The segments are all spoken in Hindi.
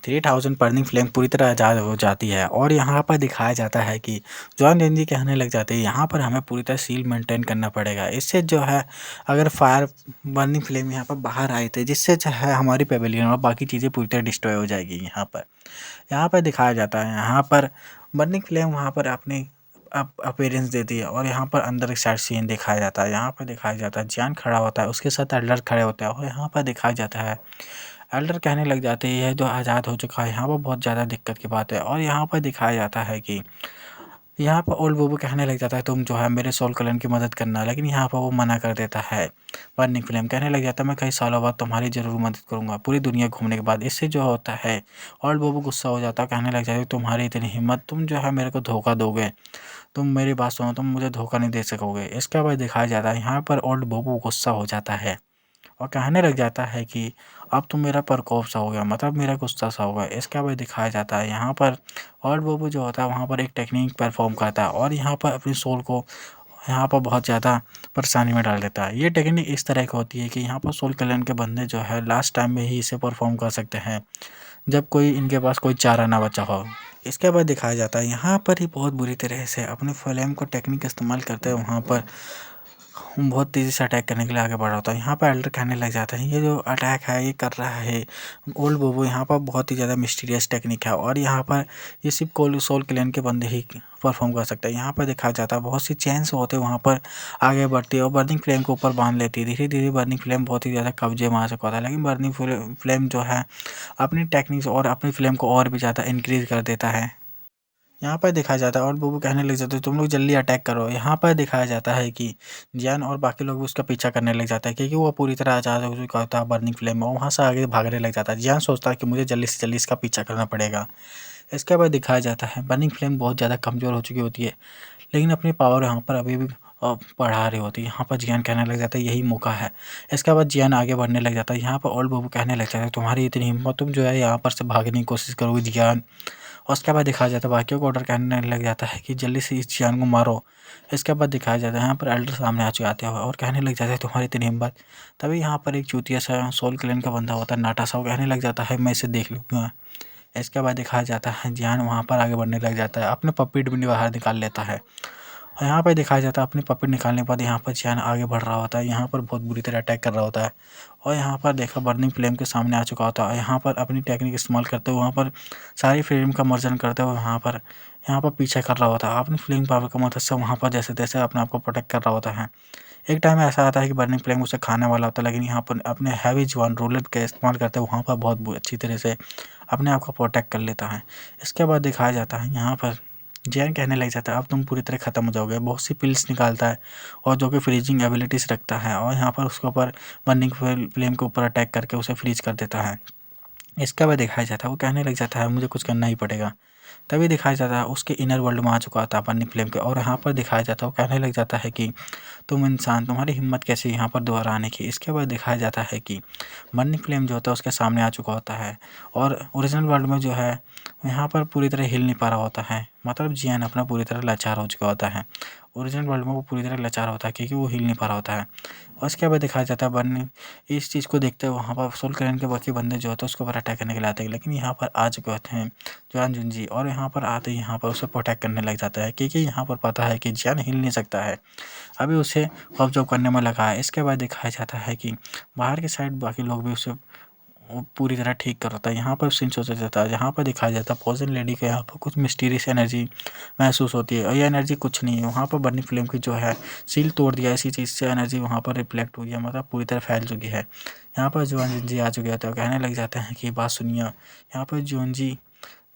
3000 बर्निंग फ्लेम पूरी तरह आज़ाद हो जाती है और यहाँ पर दिखाया जाता है कि जॉन रेंजी कहने लग जाते हैं यहाँ पर हमें पूरी तरह सील मेंटेन करना पड़ेगा। इससे जो है अगर फायर बर्निंग फ्लेम यहाँ पर बाहर आए थे जिससे जो है हमारी पेवेलियन और बाकी चीज़ें पूरी तरह डिस्ट्रॉय हो जाएगी। यहाँ पर दिखाया जाता है यहाँ पर बर्निंग फ्लेम वहाँ पर अपनी अपीयरेंस देती है और यहाँ पर अंदर एक साइड सीन दिखाया जाता है। यहाँ पर दिखाया जाता है जियान खड़ा होता है, उसके साथ एल्डर खड़े होते हैं और यहाँ पर दिखाया जाता है एल्डर कहने लग जाते हैं यह जो आज़ाद हो चुका है यहाँ पर बहुत ज़्यादा दिक्कत की बात है। और यहाँ पर दिखाया जाता है कि यहाँ पर ओल्ड बूबू कहने लग जाता है तुम जो है मेरे सोल क्लैन की मदद करना, लेकिन यहाँ पर वो मना कर देता है। बर्निंग फ्लेम कहने लग जाता है मैं कई सालों बाद तुम्हारी ज़रूर मदद करूँगा पूरी दुनिया घूमने के बाद। इससे जो होता है ओल्ड बूबू गुस्सा हो जाता है, कहने लग जाता है तुम्हारी इतनी हिम्मत, तुम जो है मेरे को धोखा दोगे, तुम मेरी बात सुनो, तुम मुझे धोखा नहीं दे सकोगे। इसके बाद दिखाया जाता है यहाँ पर ओल्ड बूबू गुस्सा हो जाता है और कहने लग जाता है कि अब तुम मेरा प्रकोप सा हो गया, मतलब मेरा गुस्सा सा हो गया। इसके बाद दिखाया जाता है यहाँ पर ओल्ड बूबू जो होता है वहाँ पर एक टेक्निक परफॉर्म करता है और यहाँ पर अपनी सोल को यहाँ पर बहुत ज़्यादा परेशानी में डाल देता है। ये टेक्निक इस तरह की होती है कि यहाँ पर सोल क्लैन के बंदे जो है लास्ट टाइम में ही इसे परफॉर्म कर सकते हैं जब कोई इनके पास कोई चारा ना बचा हो। इसके बाद दिखाया जाता है यहाँ पर ही बहुत बुरी तरह से अपने फ्लेम को टेक्निक इस्तेमाल करते हैं वहाँ पर बहुत तेज़ी से अटैक करने के लिए आगे बढ़ रहा होता है। यहाँ पर एल्डर कहने लग जाता है ये जो अटैक है ये कर रहा है ओल्ड बोबो, यहाँ पर बहुत ही ज़्यादा मिस्टीरियस टेक्निक है और यहाँ पर ये सिर्फ सोल क्लैन के बंदे ही परफॉर्म कर सकते हैं। यहाँ पर दिखाया जाता है बहुत सी चेन्स होते हैं वहाँ पर आगे बढ़ती है और बर्निंग फ्लेम को ऊपर बांध लेती है। धीरे धीरे बर्निंग फ्लेम बहुत ही ज़्यादा कब्जे में आ चुका था, लेकिन बर्निंग फ्लेम जो है अपनी टेक्निक्स और अपनी फ्लेम को और भी ज़्यादा इंक्रीज कर देता है। यहाँ पर दिखाया जाता है और बूबू कहने लग जाते हैं तुम लोग जल्दी अटैक करो। यहाँ पर दिखाया जाता है कि जियान और बाकी लोग भी उसका पीछा करने लग जाता है क्योंकि वो पूरी तरह आज़ाद हो चुका होता है बर्निंग फ्लेम में, वहाँ से आगे भागने लग जाता है। जियान सोचता है कि मुझे जल्दी से जल्दी इसका पीछा करना पड़ेगा। इसके बाद दिखाया जाता है बर्निंग फ्लेम बहुत ज़्यादा कमज़ोर हो चुकी होती है, लेकिन अपनी पावर यहाँ पर अभी भी बढ़ा रही होती है। यहाँ पर जियान कहने लग जाता है यही मौका है। इसके बाद जियान आगे बढ़ने लग जाता है। यहाँ पर ओल्ड बूबू कहने लग जाता है तुम्हारी इतनी हिम्मत, तुम जो है यहाँ पर से भागने की कोशिश करोगे जियान। और उसके बाद दिखाया जाता है बाकियों को ऑर्डर करने लग जाता है कि जल्दी से इस जियान को मारो। इसके बाद दिखाया जाता है यहाँ पर एल्डर सामने आ जाते हुए और कहने लग जाता है तुम्हारी इतनी हिम्मत। तभी यहाँ पर एक चूतिया सा सोल क्लैन का बंदा होता है नाटा सा, वो कहने लग जाता है मैं इसे देख लूँगा। इसके बाद दिखाया जाता है जियान वहाँ पर आगे बढ़ने लग जाता है, अपने पप्पीट भी बाहर निकाल लेता है। और यहाँ पे दिखाया जाता है अपनी पपेट निकालने के बाद यहाँ पर जियान आगे बढ़ रहा होता है, यहाँ पर बहुत बुरी तरह अटैक कर रहा होता है और यहाँ पर देखा बर्निंग फ्लेम के सामने आ चुका होता है। यहाँ पर अपनी टेक्निक इस्तेमाल करते हुए वहाँ पर सारी फ्लेम का मर्जन करते हुए यहाँ पर पीछे कर रहा होता है अपनी फ्लेम पावर की मदद से, वहाँ पर जैसे तैसे अपने आप को प्रोटेक्ट कर रहा होता है। एक टाइम ऐसा आता है कि बर्निंग फ्लेम उसे खाने वाला होता है, लेकिन यहाँ पर अपने हैवी जवान रूलेट का इस्तेमाल करते हुए वहाँ पर बहुत अच्छी तरह से अपने आप को प्रोटेक्ट कर लेता है। इसके बाद दिखाया जाता है यहाँ पर जियान कहने लग जाता है अब तुम पूरी तरह ख़त्म हो जाओगे। बहुत सी पिल्स निकालता है और जो कि फ्रीजिंग एबिलिटीज़ रखता है और यहाँ पर उसके ऊपर बर्निंग फ्लेम के ऊपर अटैक करके उसे फ्रीज कर देता है। इसके बाद दिखाया जाता है वो कहने लग जाता है मुझे कुछ करना ही पड़ेगा। तभी दिखाया जाता है उसके इनर वर्ल्ड में आ चुका था बर्निंग फ्लेम के और यहाँ पर दिखाया जाता है वो कहने लग जाता है कि तुम इंसान, तुम्हारी हिम्मत कैसी यहाँ पर दोबारा आने की। इसके बाद दिखाया जाता है कि बर्निंग फ्लेम जो होता है उसके सामने आ चुका होता है और ओरिजिनल वर्ल्ड में जो है यहाँ पर पूरी तरह हिल नहीं पा रहा होता है, मतलब जियान अपना पूरी तरह लाचार हो चुका होता है। ओरिजिनल वर्ल्ड में वो पूरी तरह लाचार होता है क्योंकि वो हिल नहीं पा रहा होता है। और उसके बाद दिखाया जाता है बर्निंग इस चीज़ को देखते हुए वहाँ पर सोल क्लैन के बाकी बंदे जो होते हैं उसके ऊपर अटैक करने के लिए आते हैं, लेकिन यहाँ पर आ चुके होते हैं जुआन जुंजी और यहाँ पर आते ही यहाँ पर उसे प्रोटेक्ट करने लग जाता है क्योंकि यहाँ पर पता है कि जियान हिल नहीं सकता है, अभी उसे ऑब्जर्व करने में लगा है। इसके बाद दिखाया जाता है कि बाहर की साइड बाकी लोग भी उसे वो पूरी तरह ठीक कर होता है। यहाँ पर सीन सोचा जाता है, यहाँ पर दिखाया जाता है पॉइजन लेडी के यहाँ पर कुछ मिस्टीरियस एनर्जी महसूस होती है और ये एनर्जी कुछ नहीं है, वहाँ पर बर्निंग फ्लेम की जो है सील तोड़ दिया, इसी चीज़ से एनर्जी वहाँ पर रिफ्लेक्ट हुई है, मतलब पूरी तरह फैल चुकी है। यहाँ पर जुआन जी आ चुके होते हैं, कहने लग जाते हैं कि बात सुनिए। यहाँ पर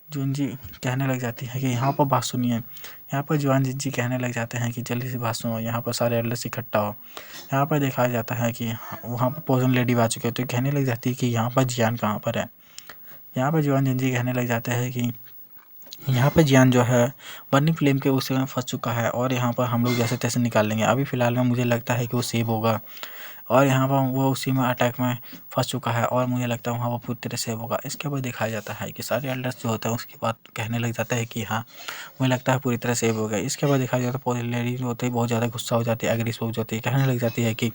जूनजी कहने लग जाती है कि यहाँ पर बात सुनिए। यहाँ पर जुआन जी कहने लग जाते हैं कि जल्दी से बात सुनो, यहाँ पर सारे एल्डर्स इकट्ठा हो। यहाँ पर दिखाया जाता है कि वहाँ पर पॉइजन लेडी आ चुकी है, तो कहने लग जाती है कि यहाँ पर जियान कहाँ पर है। यहाँ पर जुआन जी कहने लग जाते हैं कि यहाँ पर जियान जो है बर्निंग फ्लेम के उसी में फंस चुका है और यहाँ पर हम लोग जैसे तैसे निकाल लेंगे। अभी फ़िलहाल में मुझे लगता है कि वो सेव होगा और यहाँ पर वो उसी में अटैक में फँस चुका है और मुझे लगता है वहाँ पर पूरी तरह सेव होगा। इसके बाद दिखाया जाता है कि सारे एल्डर्स जो होते हैं उसके बाद कहने लग जाता है कि हाँ, मुझे लगता है पूरी तरह सेव हो गया। इसके बाद दिखाया जाता है पूरी लेडी जो होती है बहुत ज़्यादा गुस्सा हो जाती है, एग्रेसिव हो जाती है, कहने लग जाती है कि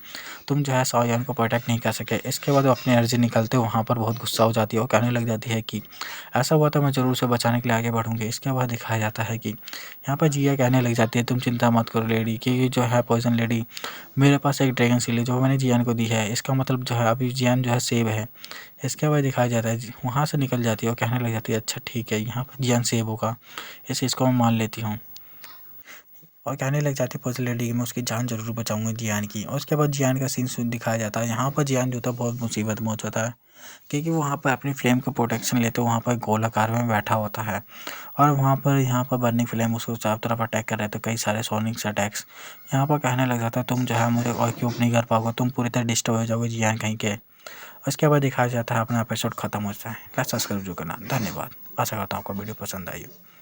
तुम जो है शाओयान को प्रोटेक्ट नहीं कर सके। इसके बाद वो अपनी एनर्जी निकालते वहाँ पर बहुत गुस्सा हो जाती है और कहने लग जाती है कि ऐसा हुआ तो मैं ज़रूर उसे बचाने के लिए आगे बढ़ूँगी। इसके बाद दिखाया जाता है कि यहाँ पर जिया कहने लग जाती है तुम चिंता मत करो लेडी, कि ये जो है पॉइजन लेडी मेरे पास एक ड्रैगन सील है जो मैंने जियान को दी है, इसका मतलब जो है अभी जियान जो है सेव है। इसके बाद दिखाया जाता है वहाँ से निकल जाती है और कहने लग जाती है अच्छा ठीक है, यहाँ पर जियान सेव होगा, इस चीज़ को मैं मान लेती हूँ। और कहने लग जाती है पॉइजन लेडी कि मैं उसकी जान ज़रूर बचाऊंगी जियान की। और उसके बाद जियान का सीन दिखाया जाता है। यहाँ पर जियान जो था बहुत मुसीबत में हो जाता है, क्योंकि वहाँ पर अपनी फ्लेम का प्रोटेक्शन लेते हुए वहाँ पर गोलाकार में बैठा होता है और वहाँ पर बर्निंग फ्लेम उसको चारों तरफ अटैक कर रहे थे, कई सारे सोनिक्स अटैक्स। यहाँ पर कहने लग जाता है तुम जो है मुझे और क्यूब नहीं कर पाओगे, तुम पूरी तरह डिस्टर्ब हो जाओगे जियान कहीं के। उसके बाद दिखाया जाता है अपना एपिसोड खत्म होता है। लाइक सब्सक्राइब जो करना, धन्यवाद। आशा करता हूँ आपको वीडियो पसंद आई हो।